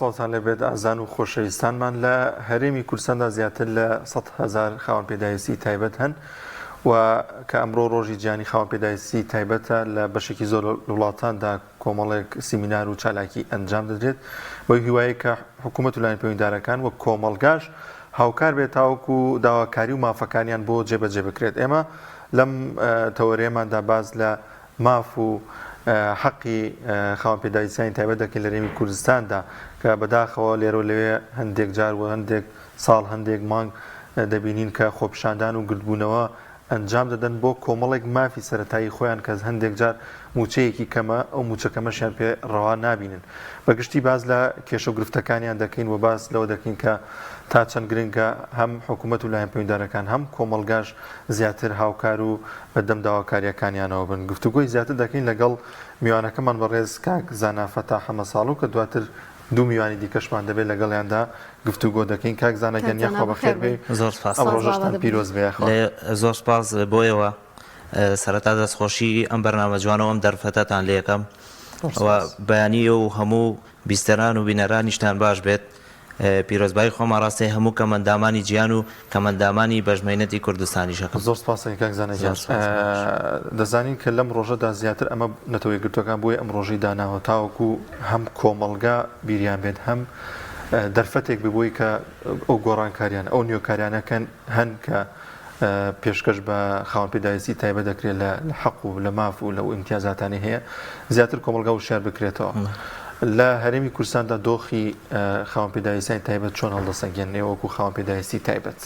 ساڵتان لەبێت ئازان و خۆشەویستانمان لە هەرێمی کوردستاندا زیاتر لە 100,000 خاوەن پێداویستی تایبەت هەن و کە ئەمڕۆ ڕۆژی گیانی خاوەن پێداویستی تایبەتە لە بەشێکی زۆر وڵاتاندا کۆمەڵێک سیمینار و چالاکی ئەنجام دەدرێت بۆ هیوایە کە حکوومەت و لایەن پەیوەندیدارەکان وەک کۆمەڵگاش هاوکار بێت تاوەکو داواکاری و مافەکانیان بۆ جێبەجێ بکرێت. ئێمە لەم تەوەرێماندا باز لە ماف و حەقی خاوەن پێداویستیانی تایبەت دەکەین لە هەرێمی کوردستاندا کە بەداخەوە لێرە و لەوێ هەندێک جار و هەندێک ساڵ هەندێک مانگ دەبینین کە خۆپیشاندان و گردبوونەوە ئەنجام دەدەن بۆ کۆمەڵێک مافی سەرەتایی خۆیان کە هەندێک جار موچەیەکی کەمە ئەو موچەکەمەشیان پێ ڕەوا نابینن. بەگشتی باز لە کێشە و گرفتەکانیان دەکەین و باز لەوە دەکەین کە تا چەند گرنگە هەم حکوومەت و لایەن پەیوەندیدارەکان هەم کۆمەڵگاش زیاتر هاوکار و بەدەم داواکاریەکانیانەوە بن. گفتوگۆی زیاتر دەکەین لەگەڵ میوانەکەمان بەڕێز کاک زانا فەتاح حەمە ساڵوو کە دواتر دوو میوانی دیکەشمان دەبێت لەگەڵیاندا گفتوگۆ دەکەین. کاک زانە گەنیەخوا بەخێر بێ. زۆر سپاس. ئەم ڕۆژەتان پیرۆز بێ. زۆر سپاس بۆیەوە سەرەتا دەستخۆشی ئەم بەرنامە جوانەوە ئەم دەرفەتەتان لێ یەکەم و بەیانیە و هەموو بیستەران و بینەرانیشتان باش بێت. پیرۆزبایی خۆمان ڕاستی هەموو کەمەندامانی گیان و کەمەندامانی بەژمێنەتی کوردستانیشەکەم. زۆر سپاسەکەی کاک زانە گیان. دەزانین کە لەم ڕۆژەدا زیاتر ئەمە نەتەوەی گرتوەکان بۆی ئەم ڕۆژەی داناوە تاوەکو هەم کۆمەڵگا بیریان بێت هەم دەرفەتێک ببووی کە ئەو گۆڕانکاریان ئەو نیۆکاریانەکەن هەن کە پێشکەش بە خاوەن پێداویستی تایبەت دەکرێت لە حەق و لە ماف و لەو ئیمتیازاتانی هەیە زیاتر کۆمەڵگا و شار بکرێتەوە. لە هەرێمی کوردستاندا دۆخی خاوەن پێداویستیانی تایبەت چۆن هەڵدەسەنگێنێ وەکو خاوەن پێداویستی تایبەت؟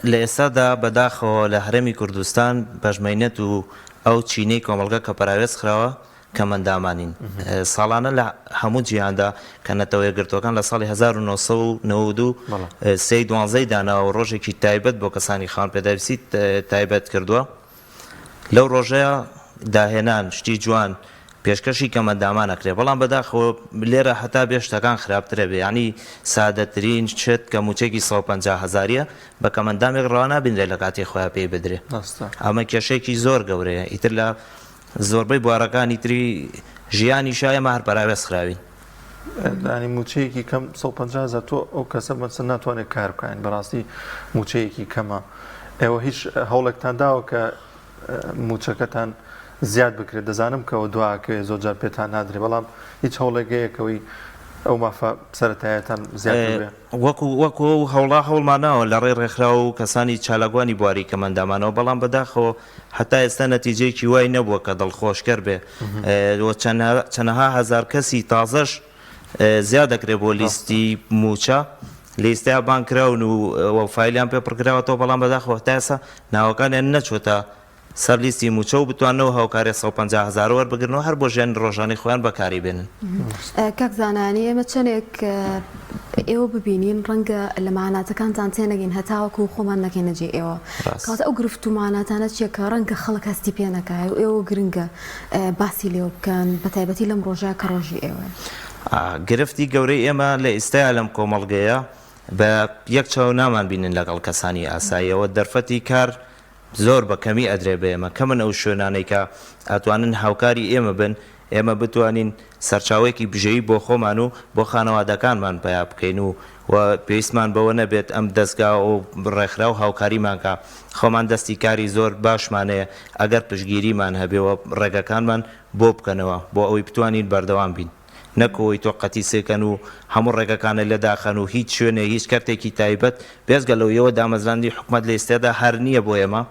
لە ئێستادا بەداخەوە لە هەرێمی کوردستان بەژمێنێت و ئەو چینەی کۆمەڵگا کە پەراوێز خراوە کەمەندامانین. ساڵانە لە هەموو جیهاندا کە نەتەوە یەکگرتوەکان لە ساڵی 1992 سەی 12 داناوە ڕۆژێکی تایبەت بۆ کەسانی خاوەن پێداویستی تایبەت کردووە. لەو ڕۆژەیە داهێنان شتی جوان پێشکەشی کەمەندامان ئەکرێ، بەڵام بەداخەوە لێرە هەتا بێ شتەکان خراپترە بێ، ینی سادەترین شت کە موچێکی 150,000 بە کەمەندامێک ڕەوا نابینرێت لە کاتی خۆیان پێی بدرێ. ئەمە کێشەیەکی زۆر گەورەیە. ئیتر لە زۆربەی بوارەکانی تری ژیانی شایەمە هەر پەراوێز خراوین. ینی موچەیەکی کەم 150,000 تۆ ئەو کەسە مەسە ناتوانێت کار بکەین بەڕاستی موچەیەکی کەمە. ئێوە هیچ هەوڵێکتان داوە کە موچەکەتان زیاد بکرێت؟ دەزانم کەەوە دواکە زۆرجار پێتان نادرێت، بەڵام هیچ هەوڵێکەیەکەوەی ئەو مافە سەرەتایەتان زیاد بێ. وەکو هەوڵا هەوڵمانەوە لە ڕێ ڕێکخرا و کەسانی چالاگوانی بواری کەمەندامانەوە، بەڵام بەداخەوە هەتا ئێستا نەتیجەیەکی وای نەبووە کە دڵخۆشکەر بێ. چەندەها هەزار کەسی تازەش زیاد دەکرێت بۆ لیستی موچە، لیستیا بانکراون و فایلیان پێ پڕکراوەتەوە، بەڵام بەداخەوە هەتا ئێستا ناوەکانیان نەچۆتە سەر لیستی موچە و بتوانەوە هاوکاری 150,000 وەربگرنەوە هەر بۆ ژێن ڕۆژانەی خۆیان بەکاری بێنن. کاک زانانی ئێمە چەندێک ئێوە ببینین ڕەنگە لە معناتەکانتان تێنەگەین هەتاوەکو خۆمان نەکەینە جێ ئێوە، کاتە ئەو گرفت و معناتانە چیە کە ڕەنگە خەڵک هەستی پێ نەکای و ئێوە گرنگە باسی لێو بکەن بە تایبەتی لەم ڕۆژەیە کە ڕۆژی ئێوە. گرفتی گەورەی ئێمە لە ئێستایا لەم کۆمەڵگەیە بە یەک چاو نامان بینن لەگەڵ کەسانی ئاساییەوە. دەرفەتی کار زۆر بە کەمی ئەدرێ بە ئێمە، کە من ئەو شوێنانەی کە ئەتوانن هاوکاری ئێمە بن، ئێمە بتوانین سەرچاوێکی بژەیی بۆ خۆمان و بۆ خانەوادەکانمان پیا بکەین و پێویستمان بەوە نەبێت ئەم دەستگا و ڕێکخرا و هاوکاریمانکە خۆمان دەستی کاری زۆر باشمانەیە ئەگەر پشگیریمان هەبێەوە ڕێگەکانمان بۆ بکەنەوە بۆ ئەوەی بتوانین بەردەوام بین، نەکەوەی تۆ قەتی سێکەن و هەموو ڕێگەکانە لە داخەن و هیچ شوێنێ هیچ کەرتێکی تایبەت بێزگەلەوەیەوە دامەزراندی حکومەت لە ئێستادا هەر نییە بۆ ئێمە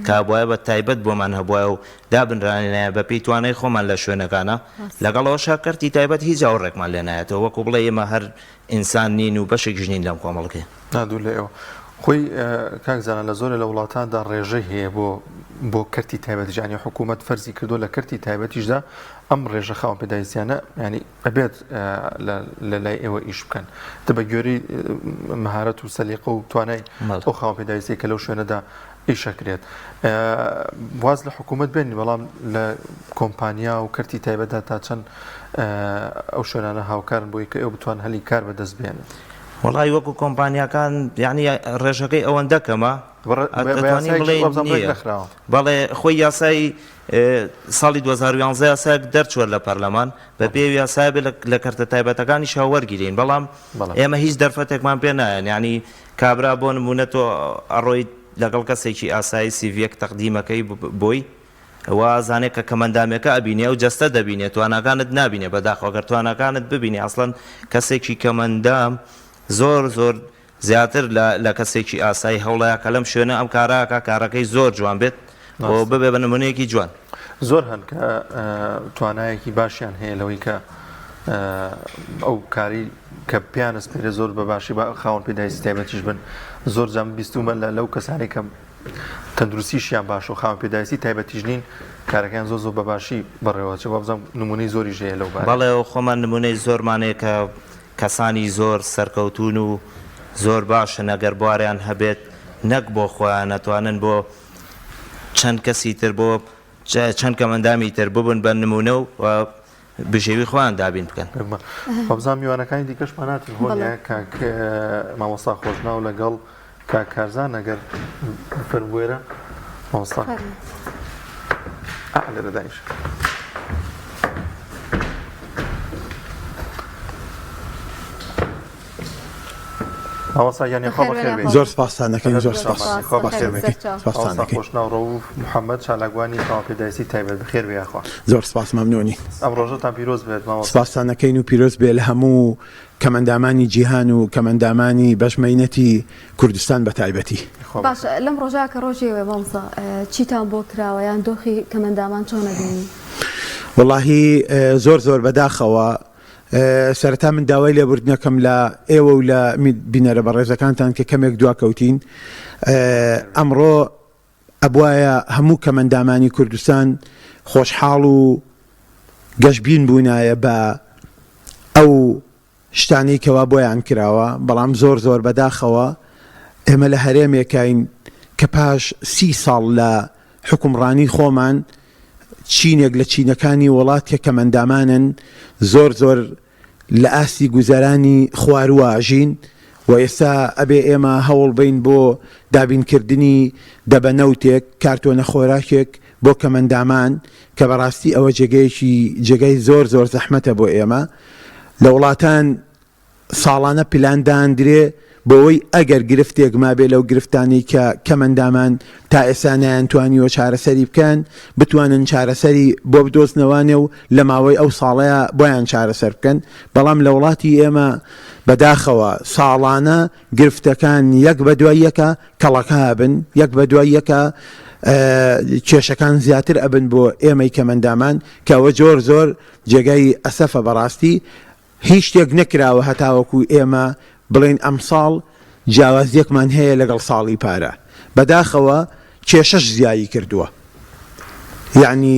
کابواە بە تایبەت بۆمان هەبواە و دابنرانێنایە بە پێی توانای خۆمان لە شوێنەکانە، لەگەڵەوە شاکەرتی تایبەت هیچ ئەوڕێکمان لێ نایەتەوە، وەکو بڵێ ئێمە هەر ئینسان نین و بەشێک ژنین لەم کۆمەڵگێ. نادوو لە ئێوە خۆی کاکزانە لە زۆرە لە وڵاتاندا ڕێژەی هەیە بۆ کەرتی تایبەتیژانی حکوومەت فەرزی کردو لە کەرتی تایبەتیشدا ئەم ڕێژە خاوەن پێداویستیانە ینی ئەبێت لە لای ئێوە ئیش بکەن دە بە گوێرەی مەهارەت و سەلیقە و توانای ئەو خاوەن پێداویستی کە لەو شوێنەدا ئیشەکرێت. واز لە حکوومەت بێنی، بەڵام لە کۆمپانیا و کەرتی تایبەتدا تا چەند ئەو شوێنانە هاوکارن بۆی کە ئێوە بتوان هەلی کار بەدەست بێنن؟ وڵی وەکو کۆمپانیاکان یعنی ڕێژەکەی ئەوەندە کەمە ئەتوانین بڵێ بەڵێ خۆی یاسای ساڵی 2011 یاساک دەرچوە لە پەرلەمان بە پێ یاسای لە کەرتە تایبەتەکانی شاوەرگیرین بەڵام ئێمە هیچ دەرفەتێکمان پێ نایەن یعنی کابرا بۆ نمونە تۆ ئەڕۆی لەگەڵ کەسێکی ئاسایی سیڤیەک تەقدیمەکەی بۆی وازانێت کە کەمەندامێکە ئەبینێ و جەستە دەبینێت توانەکانت نبینێ بەداخۆگەر توانەکانت ببینێ ئەسڵەن کەسێکی کەمەندام زۆر زیاتر لە کەسێکی ئاسایی هەوڵەیە کە لەم شوێنە ئەم کارەکە کارەکەی زۆر جوان بێت بۆ ببێ بە نمونەیەکی جوان زۆر هەن کە توانایەکی باشیان هەیە لەوەی کە ئەو کاری کە پیانست پێرە زۆر بە باشی خاوەن پێداویستی تایبەتیش بن زۆر جام بیستومە لەو کەسانی کە تەندروستیشیان باش و خاوەن پێداویستی تایبەتیش نین کارەکان زۆر بە باشی بەڕێوەچێ بەبزانم نمونەی زۆری ژەیە لەو بارە بەڵێ خۆمان نمونەی زۆرمانەیە کە کەسانی زۆر سەرکەوتون و زۆر باشن ئەگەر بواریان هەبێت نەک بۆ خۆیان نەتوانن بۆ چەند کەسی تر بۆ چەند کەمەندامی تر ببن بە نمونە و بژێوی خۆیان دابین بکەن بەبزانم میوانەکانی دیکەشمان ناتن هۆنیە کاک مامۆستا خۆشناو لەگەڵ کاک کارزان ئەگەر فەرموویرە مامۆستا لێرە دانیش زۆر سپاسانەکەین زۆر خۆشناو ڕەوف محەممەد چالاگوانی خاوەن پێداویستی تایبەت بەخێر بێخوا زۆر سپاس مەمنونی ئەم ڕۆژەتان پیرۆز بێت سپاسانەکەین و پیرۆز بێ لە هەموو کەمەندامانی جیهان و کەمەندامانی بەشمەینەتی کوردستان بە تایبەتی باش لەم ڕۆژە کە ڕۆژێوێ بەڵسا چیتان بۆ کراوە یان دۆخی کەمەندامان چۆن نەبینی وەڵاهی زۆر بەداخەوە سەرەتا من داوای لێبوردنەکەم لە ئێوە و لە بینەرە بەڕێزەکانتان کە کەمێک دواکەوتین ئەمڕۆ ئەبوایە هەموو کەمەندامانی کوردستان خۆشحاڵ و گەشتبین بوونایە بە ئەو شتانەی کەوا بۆیان کراوە بەڵام زۆر بەداخەوە ئێمە لە هەرێمێکین کە پاش 30 ساڵ لە حکومڕانی خۆمان چینێک لە چینەکانی وڵات کە کەمەندامانن زۆر لە ئاستی گوزارانی خواروواژین و ئێستا ئەبێ ئێمە هەوڵ بین بۆ دابینکردنی دەبەنەوتێک کارتۆنە خۆراکێک بۆ کەمەندامان کە بەڕاستی ئەوە جێگەی زۆر زەحمەتە بۆ ئێمە لە وڵاتان ساڵانە پلاندان درێ بۆەوەی ئەگەر گرفتێک مابێ لەو گرفتانی کە کەمەندامان تا ئێستا نەیانتوانیوە چارەسەری بکەن بتوانن چارەسەری بۆ بدۆزنەوانێ و لە ماوەی ئەو ساڵەیە بۆیان چارەسەر بکەن بەڵام لە وڵاتی ئێمە بەداخەوە ساڵانە گرفتەکان یەک بە دوای یەکە کەڵەکە بن یەک بە دوای یەکە کێشەکان زیاتر ئەبن بۆ ئێمەی کەمەندامان کەەوە زۆر جێگای ئەسەفە بەڕاستی هیچ شتێک نەکراوە هەتاوەکو ئێمە بڵێن ئەم ساڵ جیاوازیەکمان هەیە لەگەڵ ساڵی پارە بەداخەوە کێشەش زیایی کردووە یعنی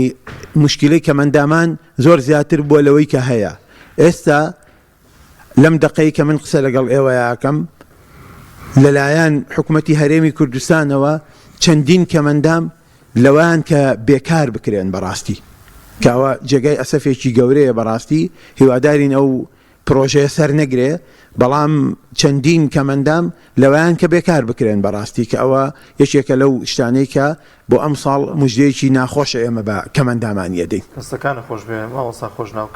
مشکلەی کەمەندامان زۆر زیاتر بۆ لەوەی کە هەیە ئێستا لەم دقەی کە من قسە لەگەڵ ئێوە یاکەم لەلایەن حکوومەتی هەرێمی کوردستانەوە چەندین کەمەندام لەوان کە بێکار بکرێن بەڕاستی کەوە جێگای ئەسەفێکی گەورەیە بەڕاستی هیوادارین ئەو پرۆژەیە سەر نەگرێ بەڵام چەندین کەمەندام لەوەیان کە بێکار بکرێن بەڕاستی کە ئەوە یەکێکە لەو شتانەی کە بۆ ئەم ساڵ مژدەیەکی ناخۆشە ئێمە بە کەمەندامانیە دەین دەستەکانە خۆش بێ ماوەسا خۆشناو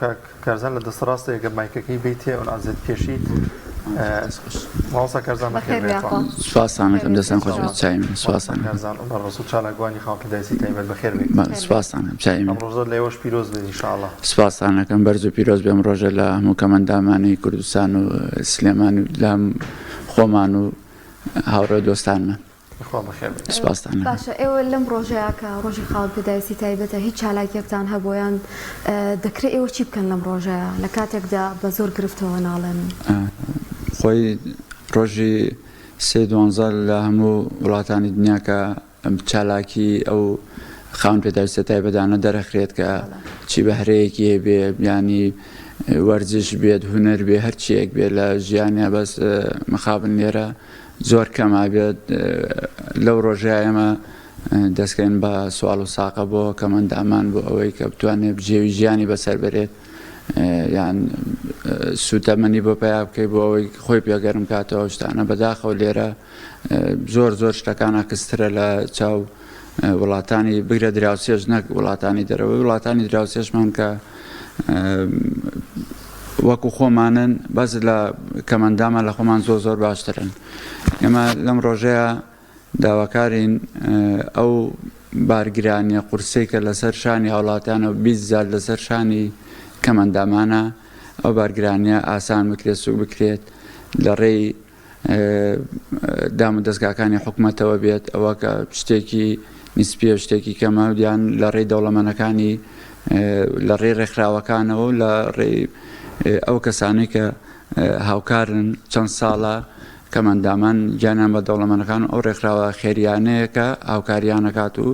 کارزان لە دەسەڕاستە ئەگەر مایکەکەی بیتێ ئەو ئازت کێشیت ماوەسا کارزان سوپاسانەکەم دەستان خۆش بێت چایم سوپاسان کارزان ڕسوول چالاگوانی خاوەن پێداویستی تایبەت بەخێر بێت سوپاسانم چایم ڕۆژە لێوەش پیرۆز بێت ئینشاءالله سوپاسانەکەم بەرز و پیرۆز بێم ڕۆژە لە هەموو کەمەندامانی کوردستان و سلێمان و لەم خۆمان و هاوڕێ دۆستانمان باشە ئێوە لەم ڕۆژەیە کە ڕۆژی خاوەن پێداویستی تایبەتە هیچ چالاکیەکتان هەبوویان دەکرێت ئێوە چی بکەن لەم ڕۆژەیە لە کاتێکدا بە زۆر گرفتەوە ناڵێن خۆی ڕۆژی 12 لە هەموو وڵاتانی دنیاکە چالاکی ئەو خاوەن پێداویستە تایبەتانە دەرەخرێت کە چی بەهرەیەکی هەبێ ینی وەرزش بێت هونەر بێ هەرچیەک بێت لە ژیانیا بەس مخابن لێرە زۆر کەما بێت لەو ڕۆژای ئێمە دەستکەین بە سوال و ساقە بۆ کەمەندامان بۆ ئەوەی کە بتوانێت بجێوی ژیانی بەسەر بێت یان سوتەمەنی بۆ پیا بکەی بۆ ئەوەی خۆی پێگەرم کاتەوە شتانە بەداخەوە لێرە زۆر شتەکانە کەسترە لە چاو وڵاتانی بگرە دراوسێژ نەک وڵاتانی دەرەوەی وڵاتانی دراوسێژمان کە وەکو خۆمانن بەس لە کەمەندامان لە خۆمان زۆر باشترن. ئێمە لەم ڕۆژەیە داواکارین ئەو بارگرانیە قورسەی کە لەسەر شانی هاوڵاتیانە و 20,000 لەسەر شانی کەمەندامانە ئەو بارگرانیە ئاسان بکرێت سوک بکرێت لە ڕێی دام و دەستگاکانی حکوومەتەوە بێت ئەوە کە شتێکی نیسپیە شتێکی کەمە دیان لە ڕێی دەوڵەمەنەکانی لە ڕێی ڕێکخراوەکانەوە و لە ڕێی ئەو کەسانی کە هاوکارن چەند ساڵە کەمەندامان گیانیان بە دەوڵەمەنەکان ئەو ڕێکخراوە خێریانەیە کە هاوکاریانەکات و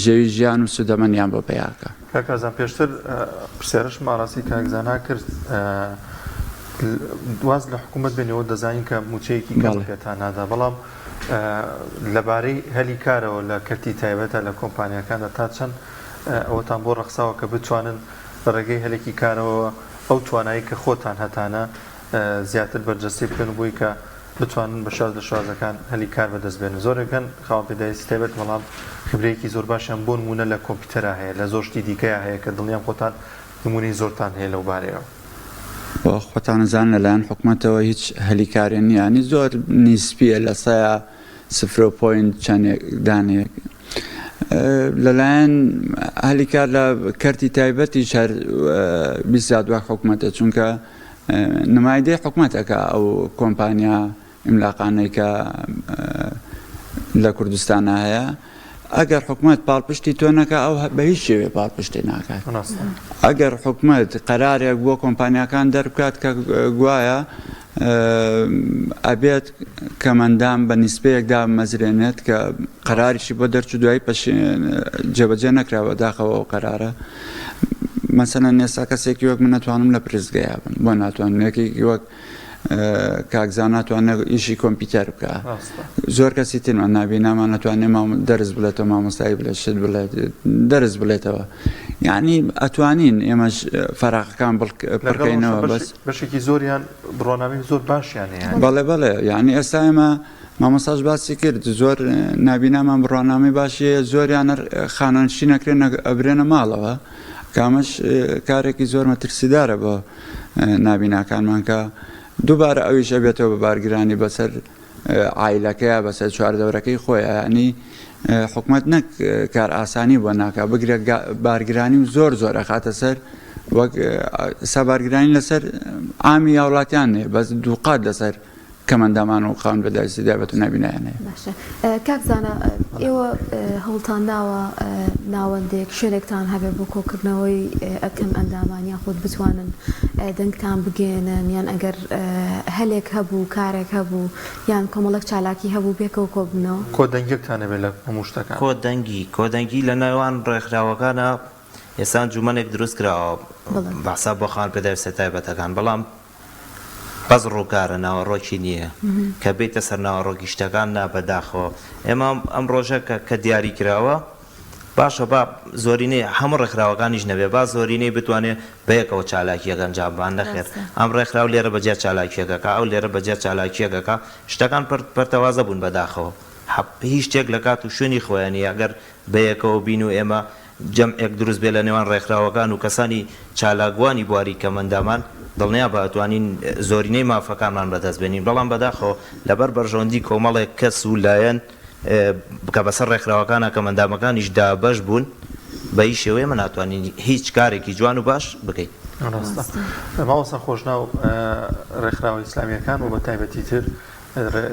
ژێوی ژیان و سودەمەنیان بۆ پێیاکە. کاکازان پێشتر پرسیارش ماڕاستی کاکزانا کرد دواز لە حکوومەت بێنەوە دەزانین کە موچەیەکی کەم پێتان نادا بەڵام لەبارەی هەلی کارەوە لە کەرتی تایبەتە لە کۆمپانیەکاندا تا چەند ئەوەتان بۆ ڕەخساوە کە بتوانن بە ڕێگەی هەلێکی کارەوە ئەو توانایی کە خۆتان هەتانە زیاتر بەرجەستی بکەن بووی کە بتوانن بە شاز لە شازەکان هەلی کار بەدەستبێن. زۆرەکەن خاوەن پێداویستی تایبەت بەڵام خبرەیەکی زۆر باشیان بۆ نمونە لە کۆمپیوتەرە هەیە لە زۆر شتی دیکەیە هەیە کە دڵنیام خۆتان نمونەی زۆرتان هەیە لەو بارەیەوە. خۆتان نەزان لەلایەن حکوومەتەوە هیچ هەلیکارێن نیانی زۆر نیسپیە لە سایە 0 چەندێک دانێک لەلایەن هەلیکار لە کەرتی تایبەتی شار 20 دوای حکوومەتە چونکە نمایندەی حکوومەتەکە ئەو کۆمپانیا ئیملاقانەی کە لە کوردستانە هەیە ئەگەر حکوومەت پاڵپشتی تۆ نەکە ئەو بە هیچ شێوێ پاڵپشتی ناکات. ئەگەر حکوومەت قەرارێک بۆ کۆمپانیەکان دەربکات کە گوایە ئەبێت کەمەندام بە نیسبەیەکدا مەزرێنێت کە قەراریشی بۆ دەرچوو دوایی جێبەجێ نەکراوە داخەوە ئەو قەرارە مەسەلەن ئێستا کەسێکی وەک من ناتوانم لە پرزگەیە بن بۆ ناتوانم یەکێکی وەک کاکزان ناتوانێت ئیشی کۆمپیوتەر بکە زۆر کەسی ترمان نابینامان ناتوانێت دەرز بڵێتەوە مامۆستایی بڵێت شت بڵێت دەرز بڵێتەوە یعنی ئەتوانین ئێمەش فەراقەکان پڕکەینەوە بەس بەشێکی زۆریان بڕۆنامی زۆر باشیان هەیە. بەڵێ یعنی ئێستا ئێمە مامۆستاش باسی کرد زۆر نابینامان بڕۆنامی باشیە زۆریان خانەنشی نەکرێن ئەبرێنە ماڵەوە کامەش کارێکی زۆر مەترسیدارە بۆ نابیناکانمان کە دووبارە ئەویش ئەبێتەوە بە بارگرانی بەسەر عیلەکەیە بەسەر چواردەورەکەی خۆیە ینی حکوومەت نەک کار ئاسانی بۆ ناکە بگرێ بارگرانی و زۆر ئەخاتە سەر وەک سەبارگرانی لەسەر ئامی هاوڵاتیان نێ بەس دووقات لەسەر کەمەندامان و خاوەن پێداویستی تایبەت و نابینایان هەیە. کاکزانە ئێوە هەوڵتان داوە ناوەندێک شوێنێکتان هەبێت بۆ کۆکردنەوەی ئەکەم ئەندامان یاخود بتوانن دەنگتان بگێنن یان ئەگەر هەلێک هەبوو کارێک هەبوو یان کۆمەڵک چالاکی هەبوو بێکەوە کۆبنەوە کۆدەنگێکتانە بێت لە هەموو شتەکان کۆدەنگی لە ناوان ڕێکخراوەکانە ئێستا جومانێک دروست کراوە بەحساب بۆ خاوەن پێداویستی تایبەتەکان بەڵام بەس ڕووکارە ناوەڕۆکی نییە کە بێتە سەر ناوەڕۆکی شتەکان نابەداخەوە. ئێمە ئەم ڕۆژە کە دیاری کراوە باشە با زۆرینەی هەموو ڕێکخراوەکانیش نەبێ با زۆرینەی بتوانێت بەیەکەوە چالاکیەکە ئەنجامبان نەخێت ئەم ڕێکخراو لێرە بەجێ چالاکیەکەکە ئەو لێرە بەجێ چالاکیەکەکە شتەکان پەرتەوازە بوون بەداخەوە هیچ شتێک لە کات و شوێنی خۆیانی ئەگەر بەیەکەوە بین و ئێمە جەمعێک دروست بێ لە نێوان ڕێکخراوەکان و کەسانی چالاکوانی بواری کەمەندامان دڵنیا بە ئەتوانین زۆرینەی مافەکانمان بەدەستبێنین بەڵام بەداخەوە لەبەر بەرژەوەندی کۆمەڵێک کەس و لایەن بکە بەسەر ڕێکخراوەکانە کەمەندامەکانیش دابەش بوون بە هیچ شێوەیە من ناتوانین هیچ کارێکی جوان و باش بکەین. ماوەسا خۆشناو ڕێکخراوە ئیسلامیەکان و بە تایبەتی تر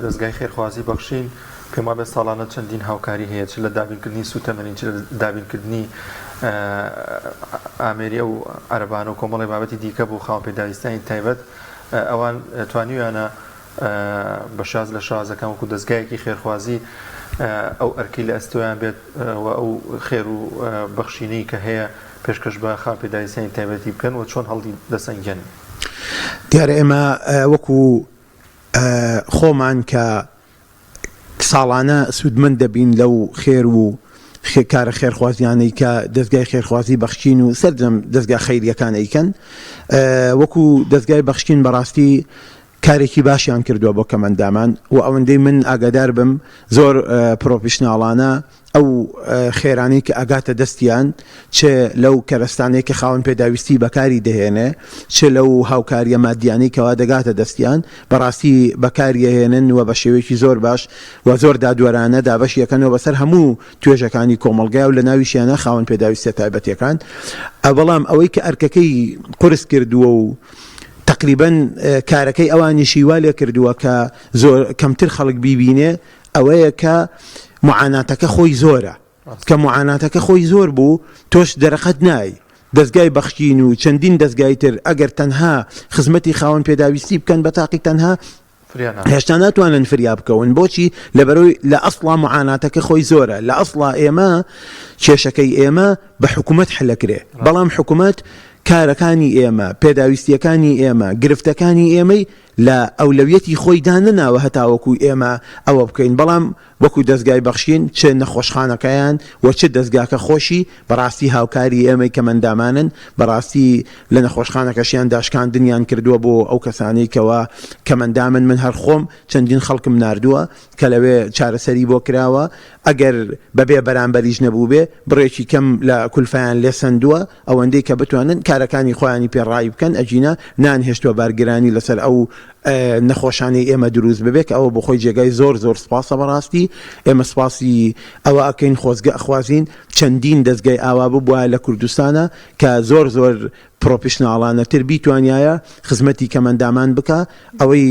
دەستگای خێرخوازی بەخشین پێم وابێ ساڵانە چەندین هاوکاری هەیە چ لە دابینکردنی سوتەمەنی چ لە دابینکردنی ئامێریە و عەرەبانە و کۆمەڵی بابەتی دیکە بۆ خاوەن پێداویستانی تایبەت ئەوان توانیویانە بە شاز لە شازەکان وەکو دەستگایەکی خێرخوازی ئەو ئەرکی لە ئەستۆیان بێت و ئەو خێر و بەخشینەی کە هەیە پێشکەش بە خاوەن پێداویستانی تایبەتی بکەن و چۆن هەڵی دەسەنگێن. دیارە ئێمە وەکو خۆمان کە ساڵانە سوودمەند دەبین لەو خێر و کارە خێرخوازیانەی کە دەستگای خێرخوازی بەخشین و سەردەم دەستگا خەیریەکان ئەیکەن وەکو دەستگای بەخشین بەڕاستی کارێکی باشیان کردووە بۆ کەمەندامان و ئەوەندەی من ئاگادار بم زۆر پرۆفیشناڵانە ئەو خێرانی کە ئاگاتە دەستیان چ لەو کەرەستانەی کە خاوەن پێداویستی بەکاری دەهێنێ چ لەو هاوکاریە مادیانەی کەوا دەگاتە دەستیان بەڕاستی بەکاریەهێنن و بە شێوەیەکی زۆر باش و زۆر دادوەرانە دابەشیەکەنەوە بەسەر هەموو توێژەکانی کۆمەڵگای و لە ناویشیانە خاوەن پێداویستە تایبەتیەکان بەڵام ئەوەی کە ئەرکەکەی قورس کردووە و تقریبا کارەکەی ئەوانیشی وا لێ کردووە کە زۆر کەمتر خەڵک بیبینێ ئەوەیە کە معاناتەکە خۆی زۆرە کە معاناتەکە خۆی زۆر بوو تۆش دەرەقەت نای دەستگای بەخشین و چەندین دەستگای تر ئەگەر تەنها خزمەتی خاوەن پێداویستی بکەن بە تاقی تەنها هێشتا ناتوانن فریا بکەون بۆچی لەبەرەوەی لە ئەسڵا معاناتەکە خۆی زۆرە لە ئەسڵا ئێمە کێشەکەی ئێمە بە حکوومەت حلەکرێ بەڵام حکوومەت کارەکانی ئێمە پێداویستیەکانی ئێمە گرفتەکانی ئێمەی لە ئەولەویەتی خۆی دانناوە هەتاوەکو ئێمە ئەوە بکەین بەڵام وەکو دەستگای بەخشین چ نەخۆشخانەکەیان و چ دەستگاکە خۆشی بەڕاستی هاوکاری ئێمەی کەمەندامانن بەڕاستی لە نەخۆشخانەکەشیان داشکاندنیان کردووە بۆ ئەو کەسانی کەوا کەمەندامن من هەر خۆم چەندین خەڵکم ناردووە کە لەوێ چارەسەری بۆ کراوە ئەگەر بەبێ بەرامبەریش نەبوو بێ بڕێکی کەم لە کولفیان لێ سندووە ئەوەندەی کە بتوانن کارەکانی خۆیانی پێڕای بکەن ئەجینە نانهێشتوە بارگرانی لەسەر ئەو نەخۆشانی ئێمە دروست ببێت ئەوە بۆ خۆی جێگای زۆر زۆر سپاسە بەڕاستی ئێمە سپاسی ئەوە ئەکەین خۆزگە ئەخوازین چەندین دەستگای ئاوا بووە لە کوردستانە کە زۆر زۆر پرۆفیشناڵانە تر بیتوانایە خزمەتی کەمەندامان بکە ئەوەی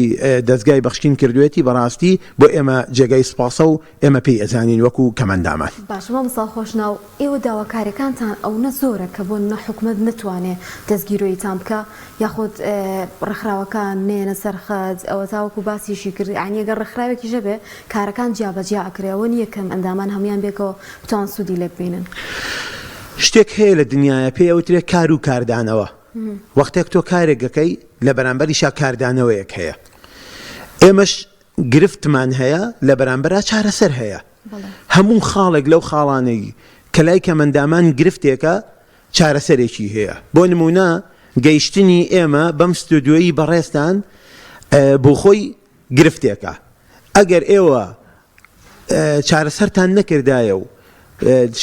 دەستگای بەخشین کردوێتی بەڕاستی بۆ ئێمە جێگای سپاسە و ئێمە پێی ئەزانین وەکو کەمەندامان باشمە مساڵ خۆشنا و ئێوە داواکاریەکانتان ئەو نەزۆرە کە بۆ نەحکومەت نتوانێت دەستگیرۆیتان بکە یاخود ڕێکخراوەکان نێنە سەرخەت ئەوە تاوەکو باسیشی کرد عنی ئەگەر ڕێکخراوێکی ژەبێ کارەکان جیابەجیا ئەکرێەوە نیە کەم ئەندامان هەمویان بێکەوە بتوان سوودی لێ ببینن شتێک هەیە لە دنیاە پێ ئەوترێ کار و کاردانەوە وەختێک تۆ کارێکەکەی لە بەرامبەریشا کاردانەوەیەک هەیە ئێمەش گرفتمان هەیە لە بەرامبەرا چارەسەر هەیە هەموو خاڵێک لەو خاڵانەی کە لای کەمەندامان گرفتێکە چارەسەرێکی هەیە بۆ نمونە گەیشتنی ئێمە بەم ستودیۆیی بەڕێستان بۆ خۆی گرفتێکە ئەگەر ئێوە چارەسەرتان نەکردایە و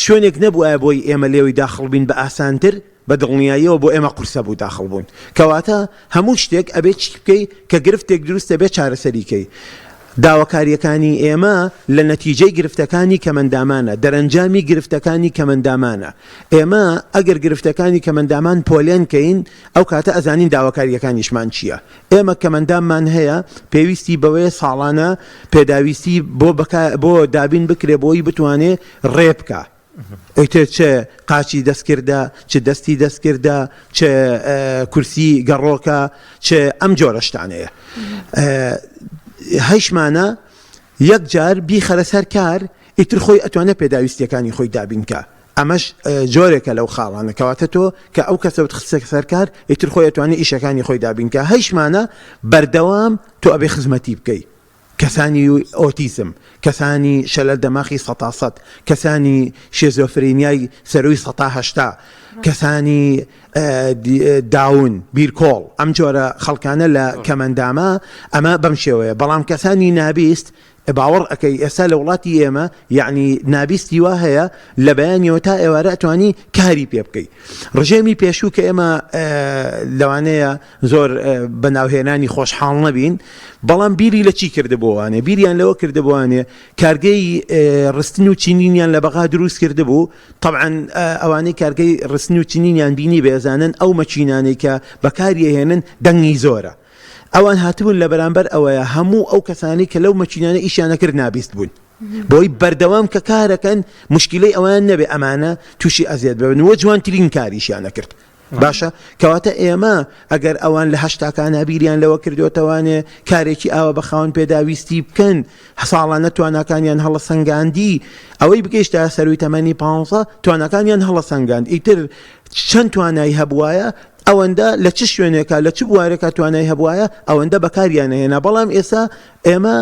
شوێنێک نەبووە بۆی ئێمە لێوی داخڵ بین بە ئاسانتر بە دڵنیاییەوە بۆ ئێمە قورسە بوو داخڵ بوون کەواتە هەموو شتێک ئەبێت چی بکەی کە گرفتێک دروستە بێت چارەسەریکەی داواکاریەکانی ئێمە لە نەتیجەی گرفتەکانی کەمەندامانە دەرەنجامی گرفتەکانی کەمەندامانە ئێمە ئەگەر گرفتەکانی کەمەندامان پۆلێن کەین ئەو کاتە ئەزانین داواکاریەکانیشمان چییە ئێمە کەمەنداممان هەیە پێویستی بەوەیە ساڵانە پێداویستی بۆ دابین بکرێ بۆی بتوانێ ڕێ بکە ئەیتر چه قاچی دەستکردە چه دەستی دەستکردە چه کورسی گەڕۆکە چه ئەم جۆرە شتانەیە هەیشمانە یەک جار بیخەرە سەر کار ئیتر خۆی ئەتوانە پێداویستیەکانی خۆی دابینکە ئەمەش جۆرێکە لەو خاڵانە کەواتە تۆ کە ئەو کەسەوت خستە سەرکار ئیتر خۆی ئەتوانێت ئیشەکانی خۆی دابینکە هەیشمانە بەردەوام تۆ ئەبێ خزمەتی بکەی کەسانی ئۆتیزم کەسانی شەلەل دەماخی 100 کەسانی شێزۆفرینیای سەروی 180 کەسانی داون بیرکۆڵ ئەم جۆرە خەڵکانە لە کەمەندامە ئەمە بەم شێوەیە بەڵام کەسانی نابیست باوەڕ ئەەکەی ئێستا لە وڵاتی ئێمە یعنی نابیستی وا هەیە لە بەیانیەوە تا ئێوارە ئەتوانی کاری پێ بکەیت ڕژێمی پێشوو کە ئێمە لەوانەیە زۆر بەناوهێنانی خۆشحاڵ نەبین بەڵام بیری لە چی کردبووانێ بیریان لەوە کردبووانێ کارگەی ڕستن و چینینیان لە بەغا دروست کردبوو طبعا ئەوانەی کارگەی ڕستن و چینینیان بینی بێزانن ئەو مەچینانەی کە بەکاریهێنن دەنگی زۆرە ئەوان هاتبوون لە بەرامبەر ئەوەیە هەموو ئەو کەسانی کە لەو مەچینانە ئیشیانە کرد نابیست بوون بۆی بەردەوام کە کارەکەن مشکلەی ئەوان نەبێ ئەمانە تووشی ئەزیێت ببن وە جوانترین کاریشیانە کرد باشە کەواتە ئێمە ئەگەر ئەوان لە هەشتاکان بیریان لەوە کردوتەوانێ کارێکی ئاوە بە خاوەن پێداویستی بکەن ساڵانە توانەکانیان هەڵە سەنگاندی ئەوەی بگەیشتە سەروی تەمەنی 15 توانەکانیان هەڵە سەنگاند ئیتر چەند توانایی هەبوایە ئەوەندە لە چ شوێنێکە لە چ بوارێکە توانای هەبوایە ئەوەندە بەکاریانەهێنا بەڵام ئێمە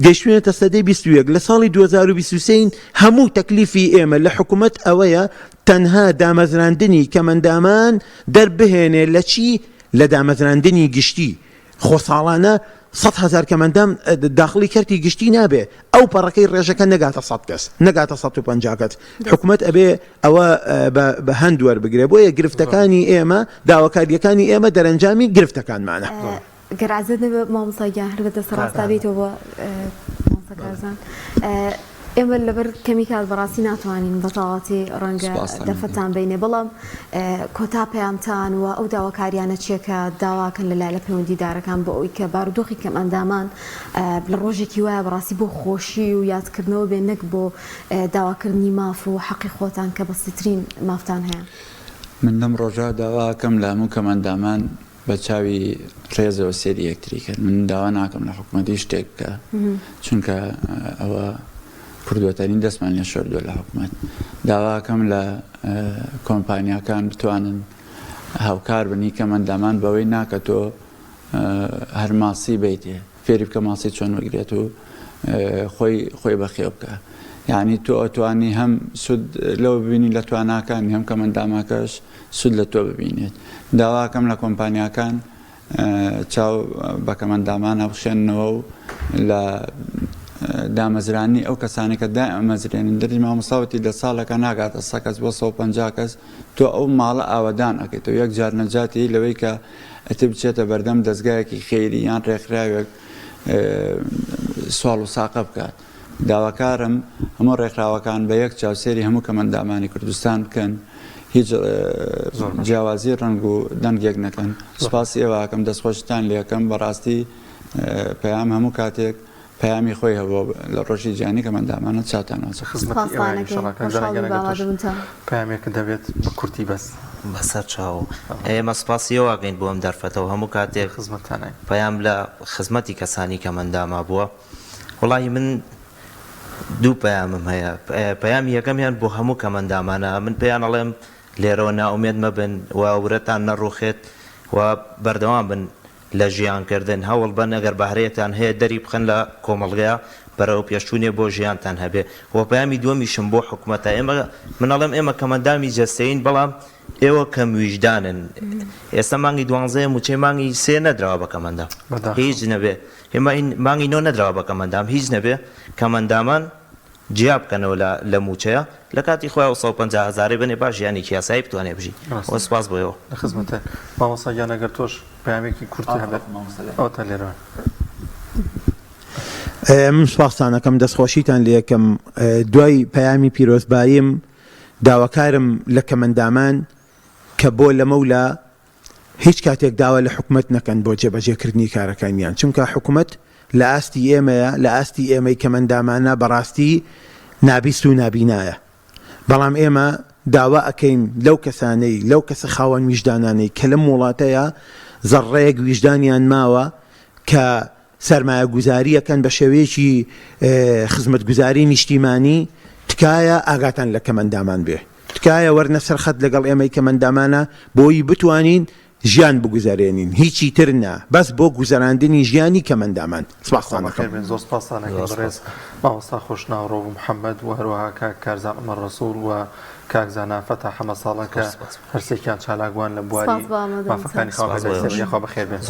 گەیشتوێنێتە سەدەی 21 لە ساڵی 2023 هەموو تەکلیفی ئێمە لە حکوومەت ئەوەیە تەنها دامەزراندنی کەمەندامان دەربهێنێ لە چی لە دامەزراندنی گشتی خۆ ساڵانە 100,000 کەمەندام داخلی کەرتی گشتی نابێ ئەو پەڕەکەی ڕێژەکە نەگاتە 100 کەس نەگاتە 150 کەس حکوومەت ئەبێ ئەوە بە هەند وەربگرێ بۆیە گرفتەکانی ئێمە داواکاریەکانی ئێمە دەرەنجامی گرفتەکانمانە گەرازت مامۆستاگیان هەر بەدەست ڕاستا بێتەوە بۆ مامۆستاکارزان ئێمە لەبەر کەمی کات بەڕاستی ناتوانین بەتەواتی ڕەنگە دەرفەتان بینێ بەڵام کۆتا پەیامتان و ئەو داواکاریانە چیەکە داواکەن لەلایە پەیوەندیدارەکان بۆ ئەوی کە بارودۆخی کەمەندامان لە ڕۆژێکی وایە بەڕاستی بۆ خۆشی و یادکردنەوە بێ نەک بۆ داواکردنی ماف و حەقی خۆتان کە بەستترین مافتان هەیە من لەم ڕۆژە داواکەم لە هەموو کەمەندامان بە چاوی ڕێزەوە سێری یەکتری کرد من داوا ناکەم لە حکوومەتی شتێک بکە چونکە ئەوە کردوەترین دەستمان لێ شۆردووە لە حکوومەت داواکەم لە کۆمپانیاکان بتوانن هاوکار بنی کەمەندامان بەوەی ناکە تۆ هەر ماسی بیتێ فێری بکە ماسی چۆن وەگرێت و خۆی بەخێو بکە یعنی تۆ ئەتوانی هەم سود لەوە ببینی لە تواناکانی هەم کەمەنداماکەش سود لە تۆ ببینێت داواکەم لە کۆمپانیاکان چاو بە کەمەندامان هەبخشێنەوە و لە دامەزرانی ئەو کەسانی کە دامەزرێنن دەری مامۆستاوەتی لە ساڵەکە ناگاتە 100 کەس بۆ 150 کەس تۆ ئەو ماڵە ئاوەدان ئەکەیتەوە یەک جار نەجاتی لەوەی کە ئەتە بچێتە بەردەم دەستگایەکی خێری یان ڕێکخراوێک سوال و ساقە بکات داواکارم هەموو ڕێکخراوەکان بە یەک چاوسێری هەموو کەمەندامانی کوردستان بکەن هیچ جیاوازی ڕەنگ و دەنگێک نەکەن سوپاسی ئێوەکەم دەستخۆشتان لێەکەم بەڕاستی پەیام هەموو کاتێک پەیامی خۆی هەبوو لە ڕۆژی جیانی کەمەندامانە چاتانەوە پەیامێکە دەبێت بە کورتی بەس بەسەر چاو ئێمە سپاسیەوەگەین بۆ ئەم دەرفەتەوە هەموو کاتێک خزمەتانای پەیام لە خزمەتی کەسانی کەمەنداما بووە وڵی من دوو پەیامم هەیە پەیامی یەکەمیان بۆ هەموو کەمەندامانە من پێیان ئەڵێم لێرەوە ناومێد مەبن و ورەتان نەڕوخێت و بەردەوام بن لە ژیانکردن هەوڵ بەن ئەگەر بەهرەیەتان هەیە دەری بخەن لە کۆمەڵگەیە بەرەو پێشچوونێ بۆ ژیانتان هەبێ و پەیامی دووەمیشم بۆ حکوومەتە ئێمە منەڵێم ئێمە کەمەندامی جەستەین بەڵام ئێوە کەم ویژدانن ئێستا مانگی 12 موچەی مانگی 3 نەدراوە بە کەمەندام هیچ نەبێ ئێمە مانگی 9 نەدراوە بە کەمەندام هیچ نەبێ کەمەندامان جیا بکەنەوە لە موچەیە لە کاتی خۆی 150,000 بنێ باش ژیانی کیاسایی بتوانێ بژی سپاس بۆیەوە لە خزمەتە مامۆستاگیان ئەگەر تۆش پەیامێکی کورتی هەبێت ئەوتە لێرەوە من سوپاسانەکەم دەستخۆشیتان لێ یەکەم دوای پەیامی پیرۆزباییم داواکارم لە کەمەندامان کە بۆ لەمەولا هیچ کاتێک داوا لە حکوومەت نەکەن بۆ جێبەجێکردنی کارەکانیان چونکە حکوومەت لە ئاستی ئێمەیە لە ئاستی ئێمەی کەمەندامانە بەڕاستی نابیست و نابینایە بەڵام ئێمە داوا ئەەکەین لەو کەسانەی لەو کەسە خاوەن ویژدانانەی کە لەم وڵاتەیە زەڕەیەک ویژدانیان ماوە کە سەرمایە گوزاریەکەن بە شێوەیەکی خزمەتگوزاری نیشتیمانی تکایە ئاگاتان لە کەمەندامان بێ تکایە وەرنە سەرخەت لەگەڵ ئێمەی کەمەندامانە بۆی بتوانین ژیان بگوزارێنین هیچی تر نا بەس بۆ گوزاراندنی ژیانی کەمەندامان سپاسانەکەم زۆر سپاسانەکەم بەڕێز مامۆستا خۆشناوڕۆ محەممەد و هەروەها کاک کارزان عومەر ڕەسوول و کاکزانە فەتح حەمە ساڵەکە هەرسێکیان چالاکوان لە بواری مافەکانی خاوەن پێدایستی خوا بەخێر بێن